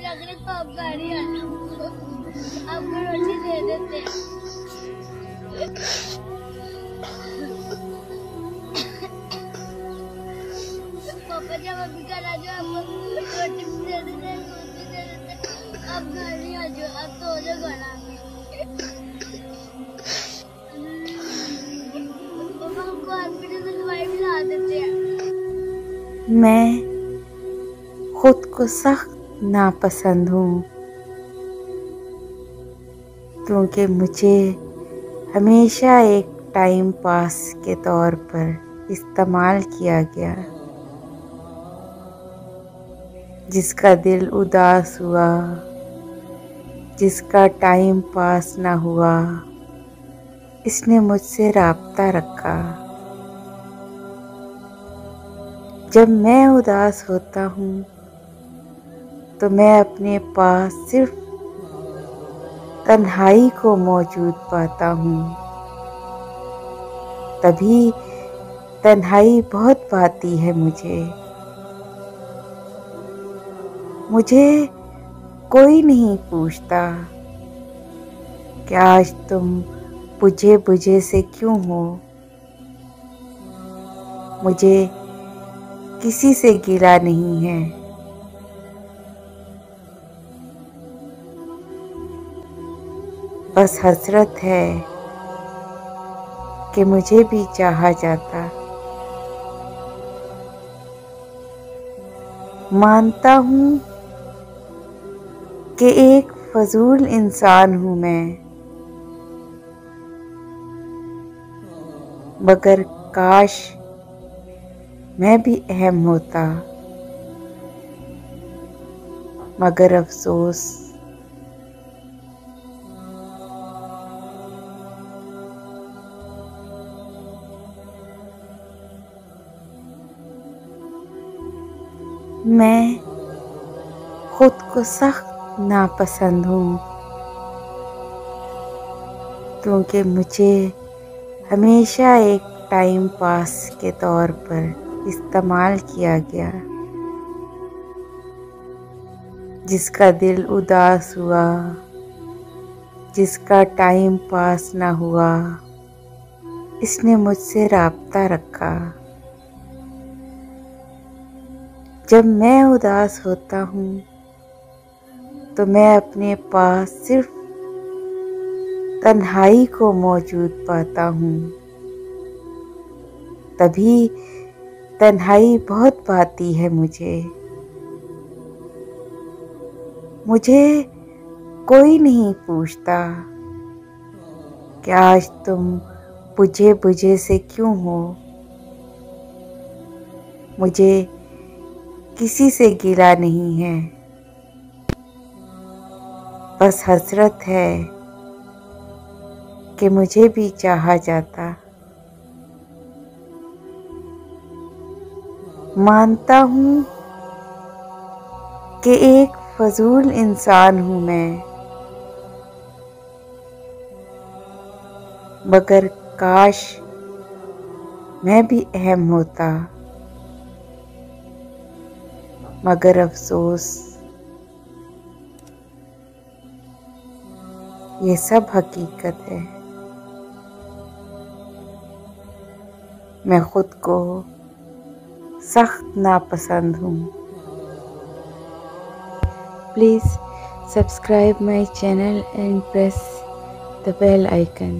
लग रहा तो आप गाड़ी आना, आपको रोटी दे देते। पापा जब अभी घर आ जाओ आपको रोटी भी दे देते, दूध भी दे देते। आप घर नहीं आ जाओ, आप तो हो जाओ घर आके। पापा हमको हॉस्पिटल से दवाई भी ला देते हैं। मैं खुद को सख्त नापसंद हूँ, क्योंकि मुझे हमेशा एक टाइम पास के तौर पर इस्तेमाल किया गया। जिसका दिल उदास हुआ, जिसका टाइम पास ना हुआ, इसने मुझसे राब्ता रखा। जब मैं उदास होता हूँ तो मैं अपने पास सिर्फ तन्हाई को मौजूद पाता हूँ। तभी तन्हाई बहुत पाती है मुझे कोई नहीं पूछता कि आज तुम बुझे बुझे से क्यों हो। मुझे किसी से गिला नहीं है। बस हसरत है कि मुझे भी चाहा जाता। मानता हूँ कि एक फजूल इंसान हूँ मैं, मगर काश मैं भी अहम होता। मगर अफसोस मैं खुद को सख्त नापसंद हूँ, क्योंकि मुझे हमेशा एक टाइम पास के तौर पर इस्तेमाल किया गया। जिसका दिल उदास हुआ, जिसका टाइम पास ना हुआ, इसने मुझसे राब्ता रखा। जब मैं उदास होता हूँ तो मैं अपने पास सिर्फ तन्हाई को मौजूद पाता हूँ। तभी तन्हाई बहुत पाती है मुझे कोई नहीं पूछता कि आज तुम बुझे बुझे से क्यों हो। मुझे किसी से गिला नहीं है। बस हसरत है कि मुझे भी चाहा जाता। मानता हूँ कि एक फजूल इंसान हूँ मैं, मगर काश मैं भी अहम होता। मगर अफसोस ये सब हकीकत है। मैं खुद को सख्त नापसंद हूँ। Please subscribe my channel and press the bell icon.